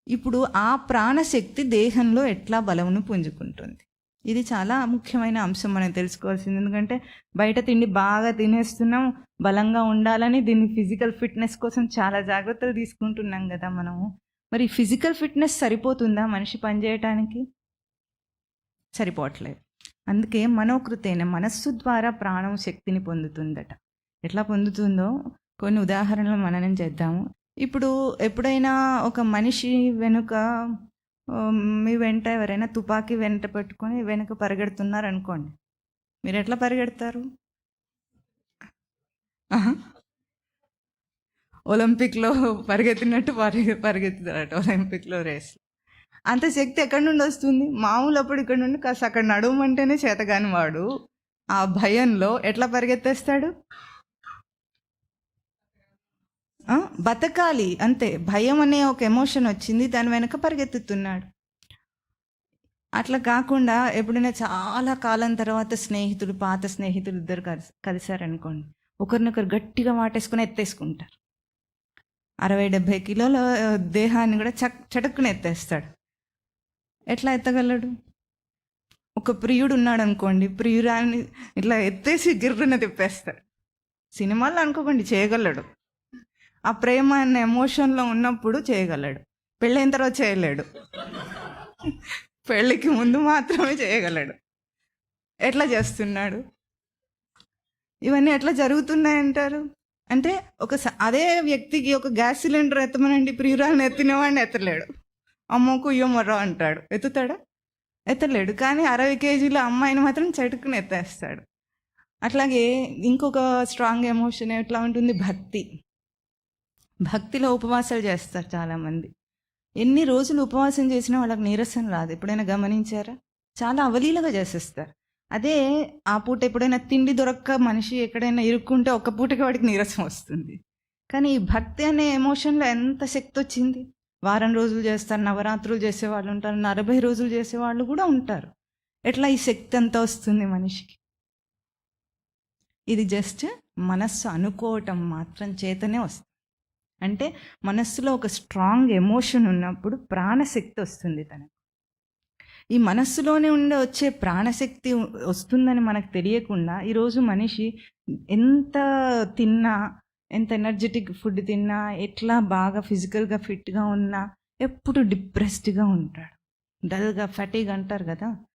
ఇప్పుడు ఆ ప్రాణశక్తి దేహంలో ఎట్లా బలమును పుంజుకుంటుంది? ఇది చాలా ముఖ్యమైన అంశం మనం తెలుసుకోవాల్సింది. ఎందుకంటే బయట తిండి బాగా తినేస్తున్నాం, బలంగా ఉండాలని దీన్ని ఫిజికల్ ఫిట్నెస్ కోసం చాలా జాగ్రత్తలు తీసుకుంటున్నాం కదా మనము. మరి ఫిజికల్ ఫిట్నెస్ సరిపోతుందా మనిషి పనిచేయటానికి? సరిపోవట్లేదు. అందుకే మనోకృతైన మనస్సు ద్వారా ప్రాణం శక్తిని పొందుతుందట. ఎట్లా పొందుతుందో కొన్ని ఉదాహరణలు మననం చేద్దాము. ఇప్పుడు ఎప్పుడైనా ఒక మనిషి వెనుక మీ వెంట ఎవరైనా తుపాకీ వెంట పెట్టుకొని వెనుక పరిగెడుతున్నారు అనుకోండి, మీరు ఎట్లా పరిగెడతారు? ఒలింపిక్లో పరిగెత్తినట్టు పరిగెత్తుతారట ఒలింపిక్లో రేస్. అంత శక్తి ఎక్కడి నుండి వస్తుంది? మామూలు అప్పుడు ఇక్కడ నుండి కాస్త అక్కడ నడవమంటేనే చేతగాని వాడు ఆ భయంలో ఎట్లా పరిగెత్తేస్తాడు? బతకాలి అంతే. భయం అనే ఒక ఎమోషన్ వచ్చింది, దాని వెనక పరిగెత్తుతున్నాడు. అట్లా కాకుండా ఎప్పుడైనా చాలా కాలం తర్వాత స్నేహితులు, పాత స్నేహితులు ఇద్దరు కలిశారనుకోండి, ఒకరినొకరు గట్టిగా వాటేసుకుని ఎత్తేసుకుంటారు. 60-70 కిలోల దేహాన్ని కూడా చటుక్కుని ఎత్తేస్తాడు. ఎట్లా ఎత్తగలడు? ఒక ప్రియుడు ఉన్నాడు అనుకోండి, ప్రియురాన్ని ఇట్లా ఎత్తేసి గిర్రున తిప్పేస్తాడు. సినిమాల్లో అనుకోకండి, చేయగలడు. ఆ ప్రేమ అనే ఎమోషన్లో ఉన్నప్పుడు చేయగలడు. పెళ్ళైన తర్వాత చేయలేడు. పెళ్ళికి ముందు మాత్రమే చేయగలడు. ఎట్లా చేస్తున్నాడు? ఇవన్నీ ఎట్లా జరుగుతున్నాయంటారు? అంటే అదే వ్యక్తికి ఒక గ్యాస్ సిలిండర్ ఎత్తమనండి, ప్రియురాలను ఎత్తినవాడిని ఎత్తలేడు. అమ్మో కుయ్యమర్రా అంటాడు. ఎత్తుతాడా? ఎత్తలేడు. కానీ 60 కేజీల అమ్మాయిని మాత్రం చటుకుని ఎత్తేస్తాడు. అట్లాగే ఇంకొక స్ట్రాంగ్ ఎమోషన్ ఎట్లా ఉంటుంది? భక్తి. భక్తిలో ఉపవాసాలు చేస్తారు చాలామంది. ఎన్ని రోజులు ఉపవాసం చేసినా వాళ్ళకి నీరసం రాదు. ఎప్పుడైనా గమనించారా? చాలా అవలీలగా చేసేస్తారు. అదే ఆ పూట ఎప్పుడైనా తిండి దొరక్క మనిషి ఎక్కడైనా ఇరుక్కుంటే ఒక్క పూటకి వాడికి నీరసం వస్తుంది. కానీ ఈ భక్తి అనే ఎమోషన్లో ఎంత శక్తి వచ్చింది! వారం రోజులు చేస్తారు, నవరాత్రులు చేసేవాళ్ళు ఉంటారు, 40 రోజులు చేసేవాళ్ళు కూడా ఉంటారు. ఎట్లా ఈ శక్తి అంతా వస్తుంది మనిషికి? ఇది జస్ట్ మనస్సు అనుకోవటం మాత్రం చేతనే వస్తుంది. అంటే మనస్సులో ఒక స్ట్రాంగ్ ఎమోషన్ ఉన్నప్పుడు ప్రాణశక్తి వస్తుంది తనకు. ఈ మనస్సులోనే వచ్చే ప్రాణశక్తి వస్తుందని మనకు తెలియకుండా ఈరోజు మనిషి ఎంత తిన్నా, ఎంత ఎనర్జెటిక్ ఫుడ్ తిన్నా, ఎట్లా బాగా ఫిజికల్గా ఫిట్గా ఉన్నా ఎప్పుడు డిప్రెస్డ్గా ఉంటాడు. డల్గా, ఫటీగ్ అంటారు కదా,